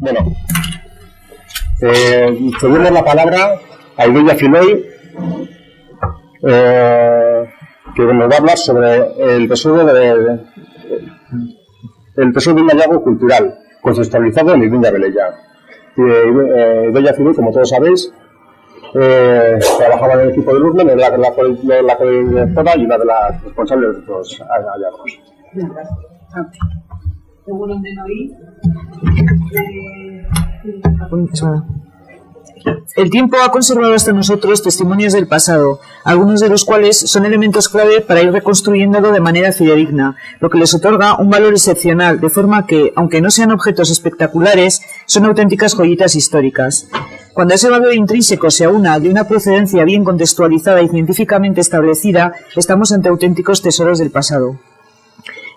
Bueno, cedemos la palabra a Idoia Filoy, que nos va a hablar sobre el tesoro de un hallazgo cultural conceptualizado en Iruña Velella. Idoia Filoy, como todos sabéis, trabajaba en el equipo de Lurmen, es la directora y una de las responsables de estos hallazgos. El tiempo ha conservado hasta nosotros testimonios del pasado, algunos de los cuales son elementos clave para ir reconstruyéndolo de manera fidedigna, lo que les otorga un valor excepcional, de forma que, aunque no sean objetos espectaculares, son auténticas joyitas históricas. Cuando ese valor intrínseco se aúna de una procedencia bien contextualizada y científicamente establecida, estamos ante auténticos tesoros del pasado.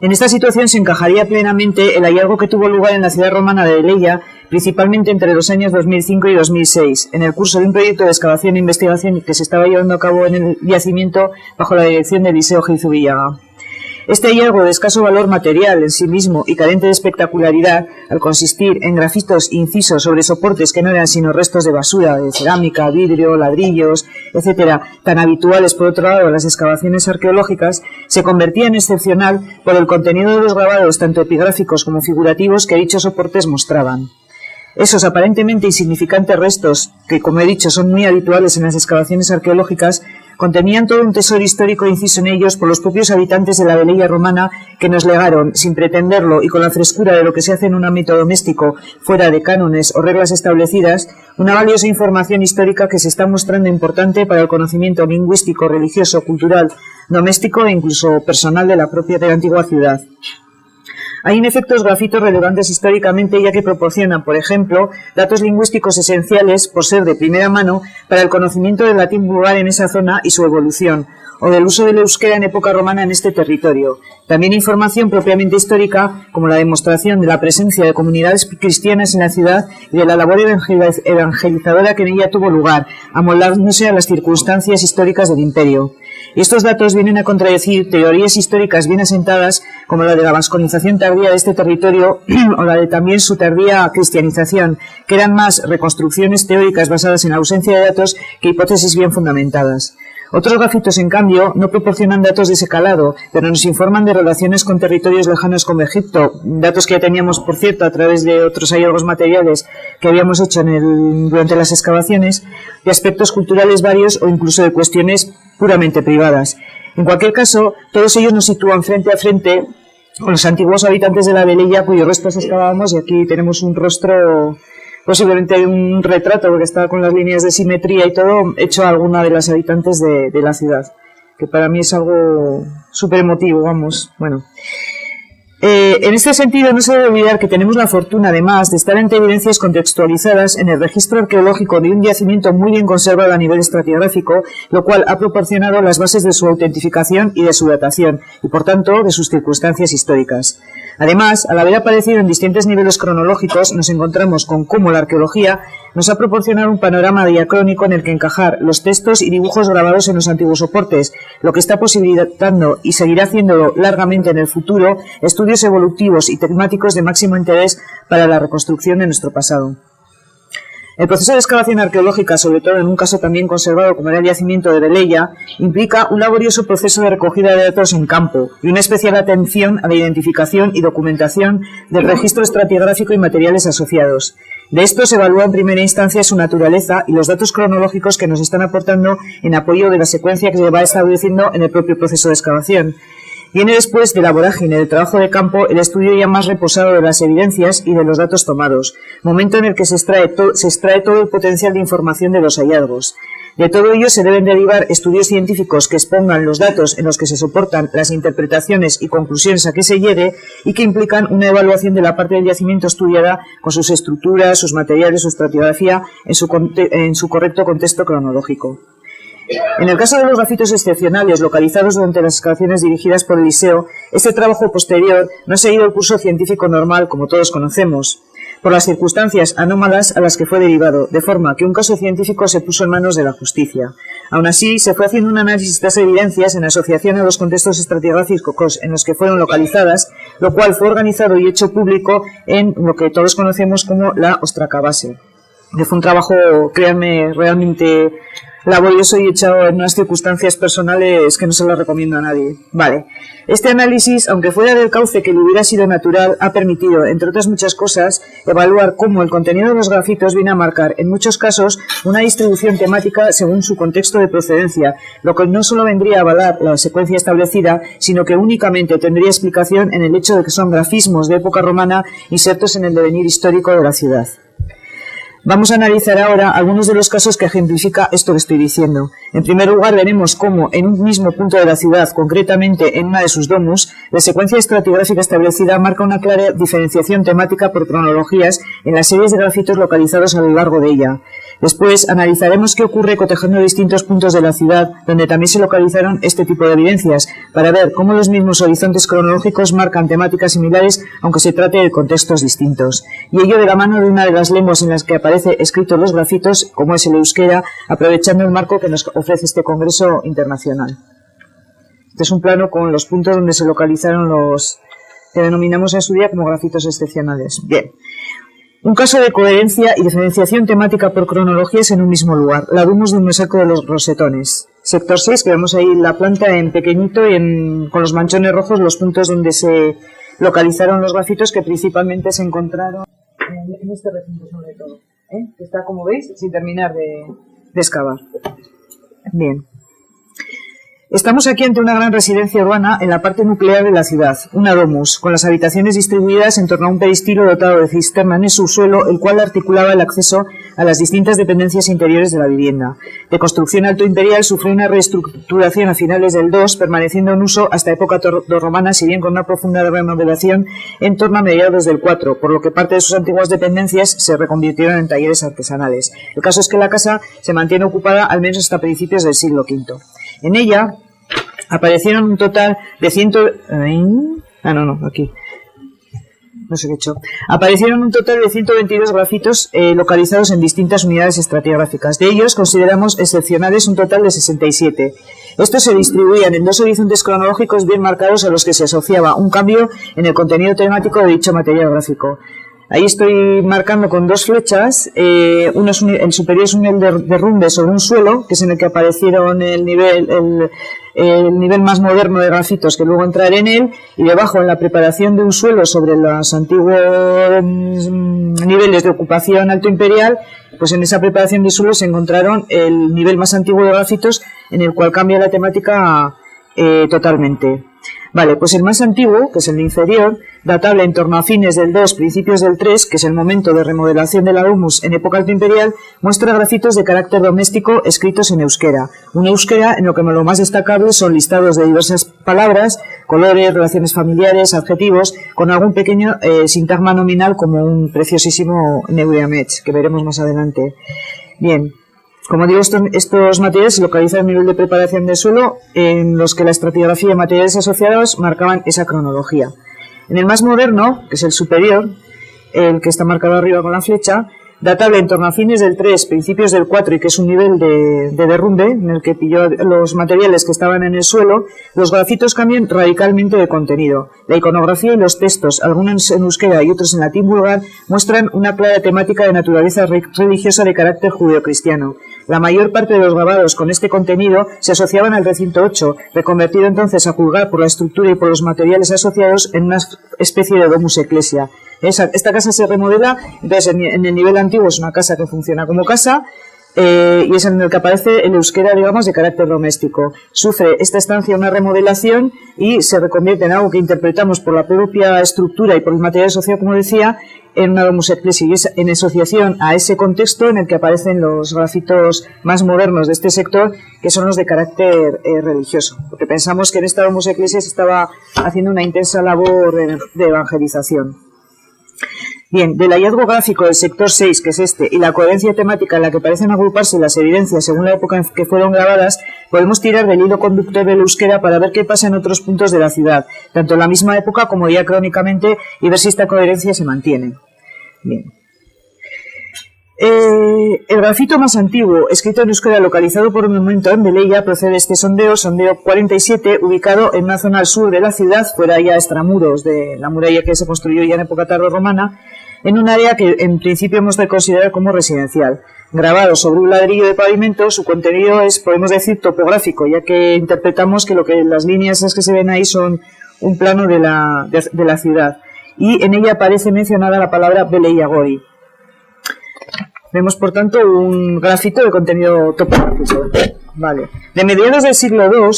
En esta situación se encajaría plenamente el hallazgo que tuvo lugar en la ciudad romana de Velella, principalmente entre los años 2005 y 2006, en el curso de un proyecto de excavación e investigación que se estaba llevando a cabo en el yacimiento bajo la dirección de Eliseo Gizu Villaga. Este hallazgo de escaso valor material en sí mismo y carente de espectacularidad, al consistir en grafitos incisos sobre soportes que no eran sino restos de basura, de cerámica, vidrio, ladrillos, etcétera, tan habituales por otro lado en las excavaciones arqueológicas, se convertía en excepcional por el contenido de los grabados tanto epigráficos como figurativos que dichos soportes mostraban. Esos aparentemente insignificantes restos, que como he dicho son muy habituales en las excavaciones arqueológicas, contenían todo un tesoro histórico inciso en ellos por los propios habitantes de la Velella romana que nos legaron, sin pretenderlo y con la frescura de lo que se hace en un ámbito doméstico, fuera de cánones o reglas establecidas, una valiosa información histórica que se está mostrando importante para el conocimiento lingüístico, religioso, cultural, doméstico e incluso personal de la antigua ciudad. Hay en efecto grafitos relevantes históricamente ya que proporcionan, por ejemplo, datos lingüísticos esenciales por ser de primera mano para el conocimiento del latín vulgar en esa zona y su evolución, o del uso del euskera en época romana en este territorio. También información propiamente histórica, como la demostración de la presencia de comunidades cristianas en la ciudad y de la labor evangelizadora que en ella tuvo lugar, amoldándose a las circunstancias históricas del imperio. Y estos datos vienen a contradecir teorías históricas bien asentadas, como la de la vasconización tardía de este territorio o la de también su tardía cristianización, que eran más reconstrucciones teóricas basadas en la ausencia de datos que hipótesis bien fundamentadas. Otros grafitos, en cambio, no proporcionan datos de ese calado, pero nos informan de relaciones con territorios lejanos como Egipto, datos que ya teníamos, por cierto, a través de otros hallazgos materiales que habíamos hecho durante las excavaciones, de aspectos culturales varios o incluso de cuestiones puramente privadas. En cualquier caso, todos ellos nos sitúan frente a frente con los antiguos habitantes de la Velella, cuyos restos excavábamos, y aquí tenemos un rostro, posiblemente un retrato, porque está con las líneas de simetría y todo, hecho a alguna de las habitantes de la ciudad, que para mí es algo súper emotivo, vamos, bueno. En este sentido, no se debe olvidar que tenemos la fortuna, además, de estar ante evidencias contextualizadas en el registro arqueológico de un yacimiento muy bien conservado a nivel estratigráfico, lo cual ha proporcionado las bases de su autentificación y de su datación, y por tanto, de sus circunstancias históricas. Además, al haber aparecido en distintos niveles cronológicos, nos encontramos con cómo la arqueología nos ha proporcionado un panorama diacrónico en el que encajar los textos y dibujos grabados en los antiguos soportes, lo que está posibilitando y seguirá haciéndolo largamente en el futuro estudios evolutivos y temáticos de máximo interés para la reconstrucción de nuestro pasado. El proceso de excavación arqueológica, sobre todo en un caso también conservado como era el yacimiento de Velella, implica un laborioso proceso de recogida de datos en campo y una especial atención a la identificación y documentación del registro estratigráfico y materiales asociados. De esto se evalúa en primera instancia su naturaleza y los datos cronológicos que nos están aportando en apoyo de la secuencia que se va estableciendo en el propio proceso de excavación. Viene después de la vorágine del trabajo de campo el estudio ya más reposado de las evidencias y de los datos tomados, momento en el que se extrae todo el potencial de información de los hallazgos. De todo ello se deben derivar estudios científicos que expongan los datos en los que se soportan las interpretaciones y conclusiones a que se llegue y que implican una evaluación de la parte del yacimiento estudiada con sus estructuras, sus materiales, su estratigrafía en su correcto contexto cronológico. En el caso de los grafitos excepcionales localizados durante las excavaciones dirigidas por Eliseo, este trabajo posterior no ha seguido el curso científico normal como todos conocemos. por las circunstancias anómalas a las que fue derivado, de forma que un caso científico se puso en manos de la justicia. Aún así, se fue haciendo un análisis de estas evidencias en asociación a los contextos estratigráficos en los que fueron localizadas, lo cual fue organizado y hecho público en lo que todos conocemos como la Ostracabase. Fue un trabajo, créanme, realmente laborioso y echado en unas circunstancias personales que no se lo recomiendo a nadie. Vale. Este análisis, aunque fuera del cauce que le hubiera sido natural, ha permitido, entre otras muchas cosas, evaluar cómo el contenido de los grafitos viene a marcar, en muchos casos, una distribución temática según su contexto de procedencia, lo que no solo vendría a avalar la secuencia establecida, sino que únicamente tendría explicación en el hecho de que son grafismos de época romana insertos en el devenir histórico de la ciudad. Vamos a analizar ahora algunos de los casos que ejemplifica esto que estoy diciendo. En primer lugar, veremos cómo en un mismo punto de la ciudad, concretamente en una de sus domus, la secuencia estratigráfica establecida marca una clara diferenciación temática por cronologías en las series de grafitos localizados a lo largo de ella. Después, analizaremos qué ocurre cotejando distintos puntos de la ciudad donde también se localizaron este tipo de evidencias, para ver cómo los mismos horizontes cronológicos marcan temáticas similares, aunque se trate de contextos distintos. Y ello de la mano de una de las lenguas en las que aparece escritos los grafitos, como es el euskera, aprovechando el marco que nos ofrece este congreso internacional. Este es un plano con los puntos donde se localizaron los que denominamos en su día como grafitos excepcionales. Bien. Un caso de coherencia y diferenciación temática por cronologías en un mismo lugar, la domus de un mosaico de los rosetones. Sector 6, que vemos ahí la planta en pequeñito y con los manchones rojos los puntos donde se localizaron los grafitos que principalmente se encontraron en este recinto sobre todo, que está, como veis, sin terminar de excavar. Bien. Estamos aquí ante una gran residencia urbana en la parte nuclear de la ciudad, una domus, con las habitaciones distribuidas en torno a un peristilo dotado de cisterna en el subsuelo, el cual articulaba el acceso a las distintas dependencias interiores de la vivienda. De construcción alto imperial, sufrió una reestructuración a finales del II, permaneciendo en uso hasta época tardorromana, si bien con una profunda remodelación en torno a mediados del IV, por lo que parte de sus antiguas dependencias se reconvirtieron en talleres artesanales. El caso es que la casa se mantiene ocupada al menos hasta principios del siglo V. En ella aparecieron un total de Aparecieron un total de 122 grafitos localizados en distintas unidades estratigráficas. De ellos consideramos excepcionales un total de 67. Estos se distribuían en dos horizontes cronológicos bien marcados a los que se asociaba un cambio en el contenido temático de dicho material gráfico. Ahí estoy marcando con dos flechas, el superior es un nivel de derrumbe sobre un suelo, que es en el que aparecieron el nivel más moderno de grafitos que luego entraré en él, y debajo en la preparación de un suelo sobre los antiguos niveles de ocupación alto imperial, pues en esa preparación de suelo se encontraron el nivel más antiguo de grafitos en el cual cambia la temática totalmente. Vale, pues el más antiguo, que es el inferior, datable en torno a fines del 2, principios del 3, que es el momento de remodelación de la domus en época alto imperial, muestra grafitos de carácter doméstico escritos en euskera. Un euskera en lo que lo más destacable son listados de diversas palabras, colores, relaciones familiares, adjetivos, con algún pequeño sintagma nominal como un preciosísimo neureamech, que veremos más adelante. Bien. Como digo, estos materiales se localizan a nivel de preparación del suelo, en los que la estratigrafía y materiales asociados marcaban esa cronología. En el más moderno, que es el superior, el que está marcado arriba con la flecha, datable en torno a fines del 3, principios del 4, y que es un nivel de derrumbe, en el que pilló los materiales que estaban en el suelo, los grafitos cambian radicalmente de contenido. La iconografía y los textos, algunos en euskera y otros en latín vulgar, muestran una clara temática de naturaleza religiosa de carácter judeocristiano. La mayor parte de los grabados con este contenido se asociaban al recinto 8, reconvertido entonces a juzgar por la estructura y por los materiales asociados en una especie de domus ecclesia. Esta casa se remodela, entonces en el nivel antiguo es una casa que funciona como casa, y es en el que aparece el euskera, digamos, de carácter doméstico. Sufre esta estancia una remodelación y se reconvierte en algo que interpretamos por la propia estructura y por el material asociado, como decía, en una domus ecclesia, y es en asociación a ese contexto en el que aparecen los grafitos más modernos de este sector, que son los de carácter religioso, porque pensamos que en esta domus ecclesia se estaba haciendo una intensa labor de evangelización. Bien, del hallazgo gráfico del sector 6, que es este, y la coherencia temática en la que parecen agruparse las evidencias según la época en que fueron grabadas, podemos tirar del hilo conductor del euskera para ver qué pasa en otros puntos de la ciudad, tanto en la misma época como diacrónicamente, y ver si esta coherencia se mantiene. Bien. El grafito más antiguo, escrito en euskera, localizado por un momento en Velella, procede de este sondeo 47, ubicado en una zona al sur de la ciudad, fuera ya extramuros de la muralla que se construyó ya en época tardorromana, en un área que en principio hemos de considerar como residencial. Grabado sobre un ladrillo de pavimento, su contenido es, podemos decir, topográfico, ya que interpretamos que las líneas que se ven ahí son un plano de la ciudad. Y en ella aparece mencionada la palabra Velella Gori. Vemos, por tanto, un grafito de contenido topográfico. Vale. De mediados del siglo II,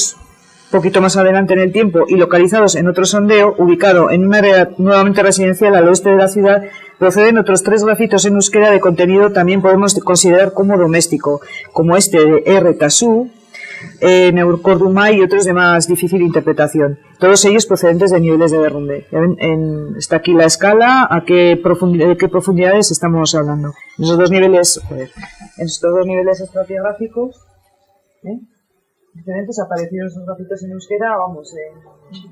poquito más adelante en el tiempo, y localizados en otro sondeo, ubicado en un área nuevamente residencial al oeste de la ciudad, proceden otros 3 grafitos en euskera de contenido también podemos considerar como doméstico, como este de R. Tasú, Neurcorduma y otros de más difícil interpretación. Todos ellos procedentes de niveles de derrumbe. ¿Ya ven? Está aquí la escala, de qué profundidades estamos hablando. En estos dos niveles, estratigráficos, diferentes, aparecieron esos grafitos en euskera, vamos,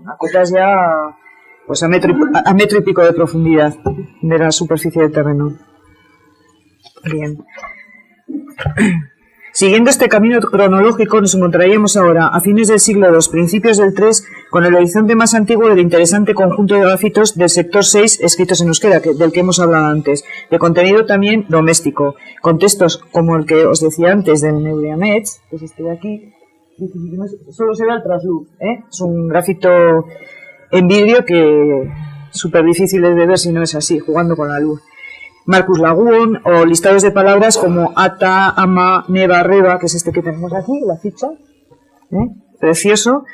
a cotas ya, pues a metro y pico de profundidad de la superficie del terreno. Bien. Siguiendo este camino cronológico, nos encontraríamos ahora, a fines del siglo II, principios del III, con el horizonte más antiguo del interesante conjunto de grafitos del sector 6 escritos en euskera, del que hemos hablado antes, de contenido también doméstico, con textos como el que os decía antes del Neureamets, que es este de aquí, solo se ve el trasluz, es un grafito en vidrio que súper difícil de ver si no es así, jugando con la luz. Marcus Lagún, o listados de palabras como ata, ama, neva, reba, que es este que tenemos aquí, la ficha, precioso.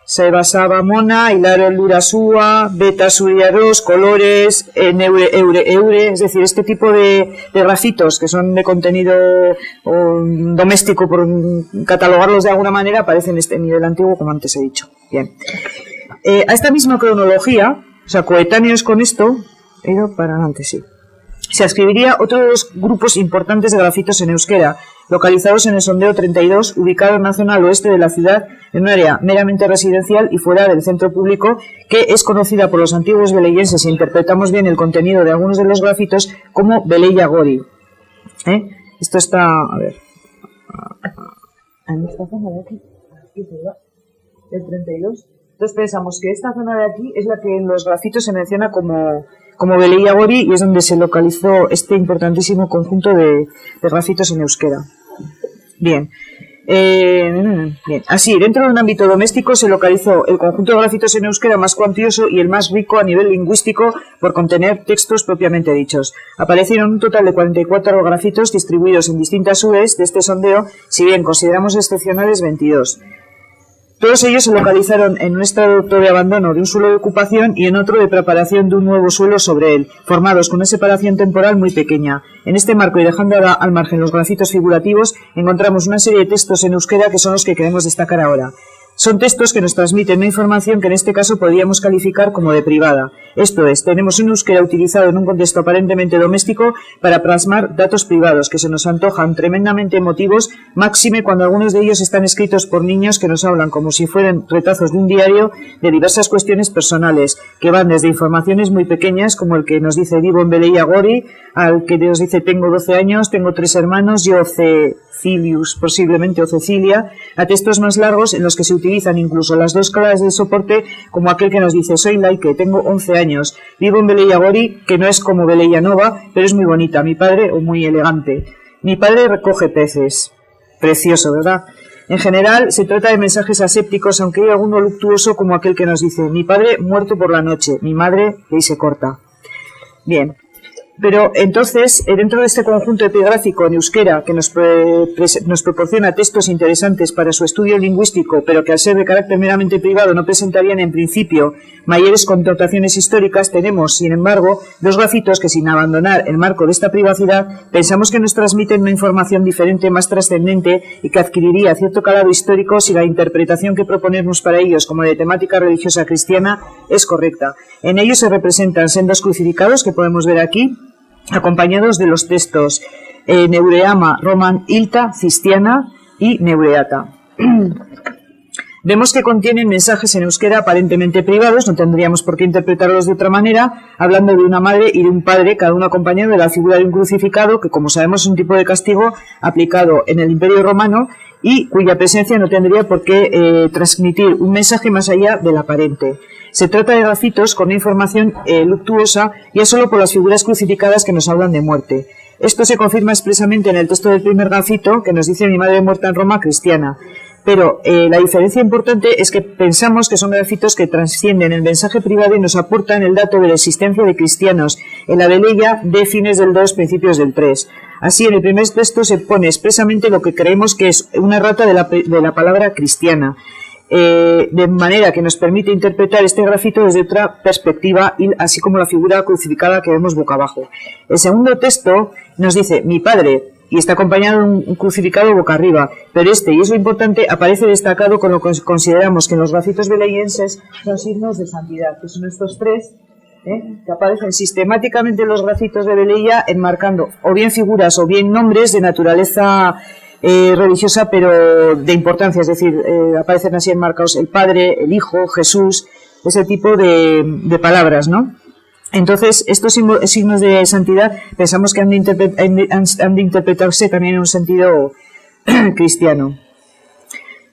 Sebasaba mona, hilaro lurasúa, beta suriaros, colores, eure, es decir, este tipo de grafitos que son de contenido doméstico, por catalogarlos de alguna manera, aparecen en este nivel antiguo, como antes he dicho. Bien. A esta misma cronología, o sea, coetáneos con esto, he ido para adelante, sí. Se adscribiría otro de los grupos importantes de grafitos en euskera, localizados en el sondeo 32, ubicado en una zona al oeste de la ciudad, en un área meramente residencial y fuera del centro público, que es conocida por los antiguos velellenses, si interpretamos bien el contenido de algunos de los grafitos, como Velella Gori. Esto está, a ver, en esta zona de aquí, el 32. Entonces pensamos que esta zona de aquí es la que en los grafitos se menciona como Velella Gori, y es donde se localizó este importantísimo conjunto de grafitos en euskera. Bien. Bien. Así, dentro de un ámbito doméstico se localizó el conjunto de grafitos en euskera más cuantioso y el más rico a nivel lingüístico por contener textos propiamente dichos. Aparecieron un total de 44 grafitos distribuidos en distintas URs de este sondeo, si bien consideramos excepcionales 22. Todos ellos se localizaron en un estado de abandono de un suelo de ocupación y en otro de preparación de un nuevo suelo sobre él, formados con una separación temporal muy pequeña. En este marco, y dejando al margen los grafitos figurativos, encontramos una serie de textos en euskera que son los que queremos destacar ahora. Son textos que nos transmiten una información que en este caso podríamos calificar como de privada. Esto es, tenemos un euskera utilizado en un contexto aparentemente doméstico para plasmar datos privados que se nos antojan tremendamente emotivos, máxime cuando algunos de ellos están escritos por niños que nos hablan como si fueran retazos de un diario de diversas cuestiones personales, que van desde informaciones muy pequeñas, como el que nos dice vivo en Velella Gori, al que nos dice tengo 12 años, tengo 3 hermanos, yo Cecilius, posiblemente, o Cecilia, a textos más largos en los que se utilizan incluso las dos claves del soporte, como aquel que nos dice soy Laike, tengo 11 años, vivo en Velella Gori, que no es como Velella Nova, pero es muy bonita, mi padre, o muy elegante. Mi padre recoge peces. Precioso, ¿verdad? En general, se trata de mensajes asépticos, aunque hay alguno luctuoso como aquel que nos dice mi padre muerto por la noche, mi madre, y se corta. Bien. Pero entonces, dentro de este conjunto epigráfico en euskera que nos proporciona textos interesantes para su estudio lingüístico, pero que al ser de carácter meramente privado no presentarían en principio mayores connotaciones históricas, tenemos, sin embargo, dos grafitos que, sin abandonar el marco de esta privacidad, pensamos que nos transmiten una información diferente, más trascendente y que adquiriría cierto calado histórico si la interpretación que proponemos para ellos como de temática religiosa cristiana es correcta. En ellos se representan sendos crucificados que podemos ver aquí, acompañados de los textos Neureama, Roman, Ilta, Cistiana y Neureata. Vemos que contienen mensajes en euskera aparentemente privados, no tendríamos por qué interpretarlos de otra manera, hablando de una madre y de un padre, cada uno acompañado de la figura de un crucificado, que como sabemos es un tipo de castigo aplicado en el Imperio Romano y cuya presencia no tendría por qué transmitir un mensaje más allá del aparente. Se trata de grafitos con una información luctuosa, ya solo por las figuras crucificadas que nos hablan de muerte. Esto se confirma expresamente en el texto del primer grafito, que nos dice mi madre muerta en Roma, cristiana. Pero la diferencia importante es que pensamos que son grafitos que trascienden el mensaje privado y nos aportan el dato de la existencia de cristianos en la velilla de fines del 2, principios del 3. Así, en el primer texto se pone expresamente lo que creemos que es una errata de la palabra cristiana, de manera que nos permite interpretar este grafito desde otra perspectiva, así como la figura crucificada que vemos boca abajo. El segundo texto nos dice, mi padre, y está acompañado de un crucificado boca arriba, pero este, y es lo importante, aparece destacado con lo que consideramos que en los grafitos veleyenses son signos de santidad, que son estos tres, que aparecen sistemáticamente en los grafitos de Velilla, enmarcando o bien figuras o bien nombres de naturaleza religiosa, pero de importancia, es decir, aparecen así enmarcados el Padre, el Hijo, Jesús, ese tipo de palabras, ¿no? Entonces, estos signos de santidad pensamos que han de interpretarse también en un sentido cristiano.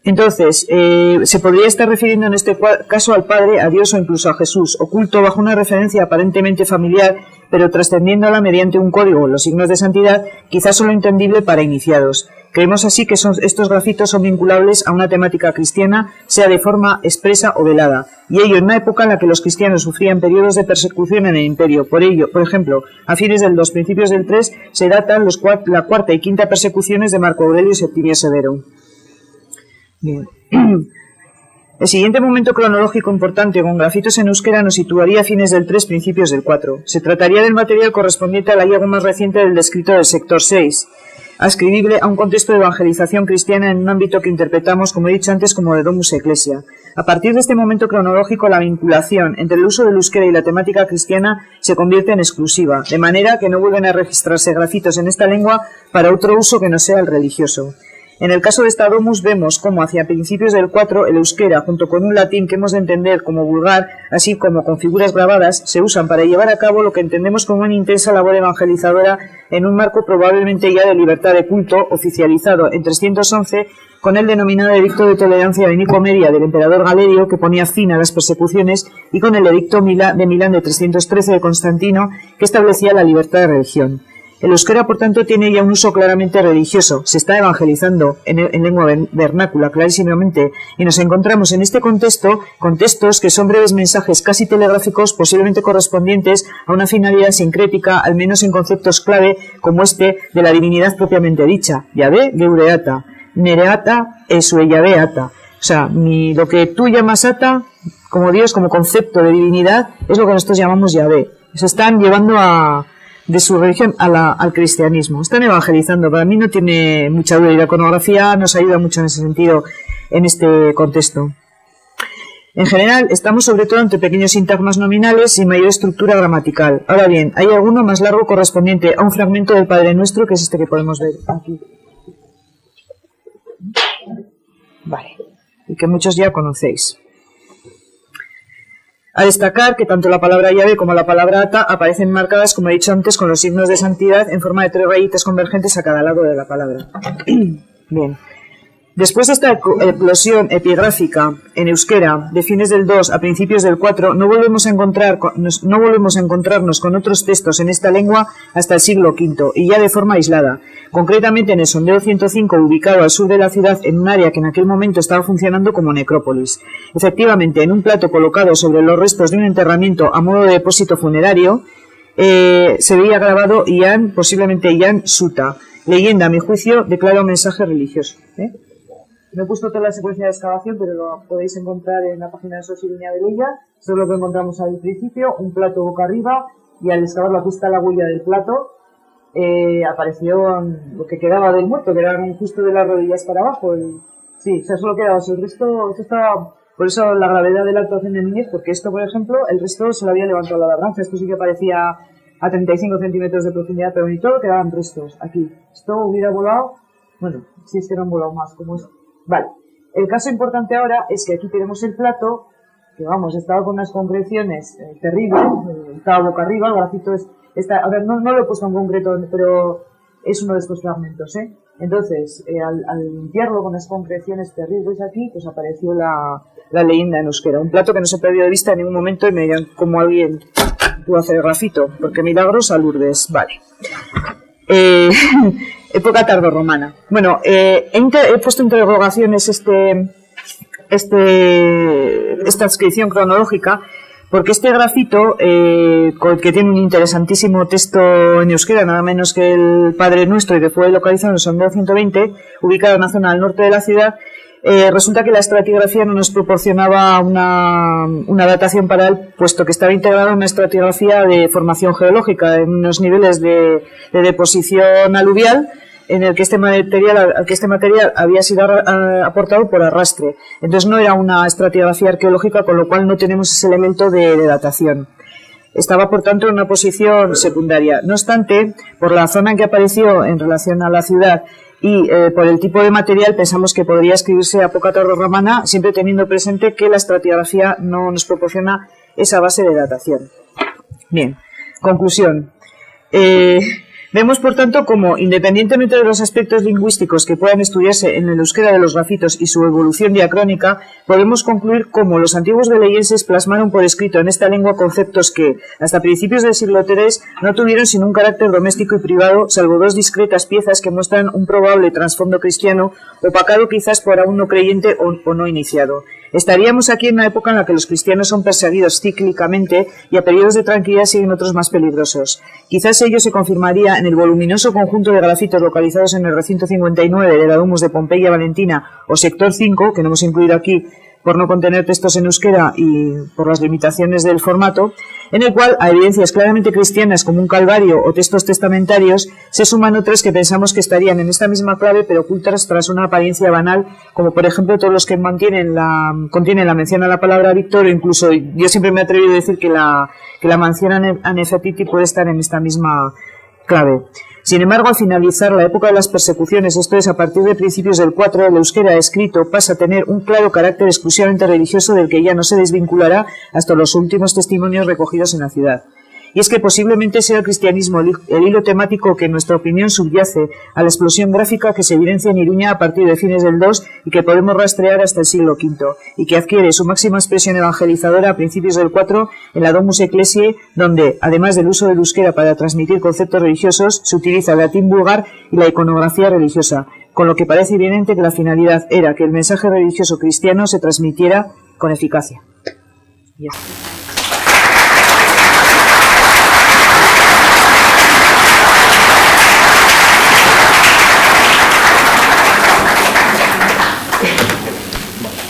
Entonces, se podría estar refiriendo en este caso al Padre, a Dios o incluso a Jesús, oculto bajo una referencia aparentemente familiar, pero trascendiéndola mediante un código, los signos de santidad, quizás solo entendible para iniciados. Creemos así que estos grafitos son vinculables a una temática cristiana, sea de forma expresa o velada, y ello en una época en la que los cristianos sufrían periodos de persecución en el imperio. Por ello, por ejemplo, a fines del 2, principios del 3, se datan la cuarta y quinta persecuciones de Marco Aurelio y Septimio Severo. Bien. El siguiente momento cronológico importante con grafitos en euskera nos situaría a fines del 3, principios del 4. Se trataría del material correspondiente al hallazgo más reciente del descrito del sector 6, ascribible a un contexto de evangelización cristiana en un ámbito que interpretamos, como he dicho antes, como de Domus Ecclesia. A partir de este momento cronológico, la vinculación entre el uso del euskera y la temática cristiana se convierte en exclusiva, de manera que no vuelven a registrarse grafitos en esta lengua para otro uso que no sea el religioso. En el caso de esta Domus vemos cómo hacia principios del 4 el euskera, junto con un latín que hemos de entender como vulgar, así como con figuras grabadas, se usan para llevar a cabo lo que entendemos como una intensa labor evangelizadora en un marco probablemente ya de libertad de culto, oficializado en 311 con el denominado Edicto de Tolerancia de Nicomedia del emperador Galerio, que ponía fin a las persecuciones, y con el Edicto de Milán de 313 de Constantino, que establecía la libertad de religión. El euskera, por tanto, tiene ya un uso claramente religioso, se está evangelizando en lengua vernácula clarísimamente, y nos encontramos en este contexto con textos que son breves mensajes casi telegráficos, posiblemente correspondientes a una finalidad sincrética, al menos en conceptos clave como este de la divinidad propiamente dicha, Yahvé Geureata, Nereata Esue Yahvé Ata. O sea, lo que tú llamas Ata, como Dios, como concepto de divinidad, es lo que nosotros llamamos Yahvé. Se están llevando de su religión al cristianismo. Están evangelizando. Para mí no tiene mucha duda, y la iconografía nos ayuda mucho en ese sentido, en este contexto. En general, estamos sobre todo ante pequeños sintagmas nominales y mayor estructura gramatical. Ahora bien, hay alguno más largo correspondiente a un fragmento del Padre Nuestro, que es este que podemos ver aquí. Vale. Y que muchos ya conocéis. A destacar que tanto la palabra llave como la palabra ata aparecen marcadas, como he dicho antes, con los signos de santidad en forma de 3 rayitas convergentes a cada lado de la palabra. Bien. Después de esta eclosión epigráfica en euskera de fines del 2 a principios del 4, no volvemos a encontrarnos con otros textos en esta lengua hasta el siglo V, y ya de forma aislada. Concretamente en el sondeo 105, ubicado al sur de la ciudad, en un área que en aquel momento estaba funcionando como necrópolis. Efectivamente, en un plato colocado sobre los restos de un enterramiento a modo de depósito funerario, se veía grabado Ian, posiblemente Ian Suta. Leyenda, a mi juicio, declara un mensaje religioso. No he puesto toda la secuencia de excavación, pero lo podéis encontrar en la página de Sosiruña de Lilla. Esto es lo que encontramos al principio, un plato boca arriba, y al excavarlo, aquí está la huella del plato, apareció lo que quedaba del muerto, que era justo de las rodillas para abajo. Sí, o sea, solo quedaba eso. El resto, esto estaba, por eso la gravedad de la actuación de Núñez, porque esto, por ejemplo, el resto se lo había levantado la labranza. Esto sí que parecía a 35 centímetros de profundidad, pero ni todo quedaban restos aquí. Esto hubiera volado, bueno, si es que no han volado más, como esto. Vale. El caso importante ahora es que aquí tenemos el plato, que vamos, estaba con unas concreciones terribles, estaba boca arriba, el grafito está, a ver, no lo he puesto en concreto, pero es uno de estos fragmentos, ¿eh? Entonces, al limpiarlo con las concreciones terribles aquí, pues apareció la leyenda en euskera. Un plato que no se perdió de vista en ningún momento y me dirán cómo alguien pudo hacer el grafito, porque milagros a Lourdes, vale. Época tardorromana. Bueno, he puesto interrogaciones esta adscripción cronológica, porque este grafito, que tiene un interesantísimo texto en euskera, nada menos que el Padre Nuestro, y que fue localizado en el sondeo 120, ubicado en una zona al norte de la ciudad, resulta que la estratigrafía no nos proporcionaba una datación para él, puesto que estaba integrada en una estratigrafía de formación geológica, en unos niveles de deposición aluvial, en el que este material había sido aportado por arrastre. Entonces no era una estratigrafía arqueológica, con lo cual no tenemos ese elemento de datación. Estaba, por tanto, en una posición secundaria. No obstante, por la zona en que apareció en relación a la ciudad y por el tipo de material, pensamos que podría escribirse época tardorromana, siempre teniendo presente que la estratigrafía no nos proporciona esa base de datación. Bien, conclusión. Vemos, por tanto, como, independientemente de los aspectos lingüísticos que puedan estudiarse en el euskera de los grafitos y su evolución diacrónica, podemos concluir cómo los antiguos beleyenses plasmaron por escrito en esta lengua conceptos que, hasta principios del siglo III, no tuvieron sino un carácter doméstico y privado, salvo dos discretas piezas que muestran un probable trasfondo cristiano, opacado quizás por aún no creyente o no iniciado. Estaríamos aquí en una época en la que los cristianos son perseguidos cíclicamente y a periodos de tranquilidad siguen otros más peligrosos. Quizás ello se confirmaría en el voluminoso conjunto de grafitos localizados en el recinto 59 de la Domus de Pompeya Valentina o sector 5, que no hemos incluido aquí por no contener textos en euskera y por las limitaciones del formato, en el cual a evidencias claramente cristianas como un calvario o textos testamentarios se suman otras que pensamos que estarían en esta misma clave pero ocultas tras una apariencia banal, como por ejemplo todos los que contienen la mención a la palabra Víctor, o incluso yo siempre me he atrevido a decir que la mención a Nefertiti puede estar en esta misma clave. Sin embargo, al finalizar la época de las persecuciones, esto es, a partir de principios del 4, el euskera escrito pasa a tener un claro carácter exclusivamente religioso del que ya no se desvinculará hasta los últimos testimonios recogidos en la ciudad. Y es que posiblemente sea el cristianismo el hilo temático que en nuestra opinión subyace a la explosión gráfica que se evidencia en Iruña a partir de fines del II y que podemos rastrear hasta el siglo V, y que adquiere su máxima expresión evangelizadora a principios del IV en la Domus Ecclesiae, donde, además del uso del euskera para transmitir conceptos religiosos, se utiliza el latín vulgar y la iconografía religiosa, con lo que parece evidente que la finalidad era que el mensaje religioso cristiano se transmitiera con eficacia. Ya.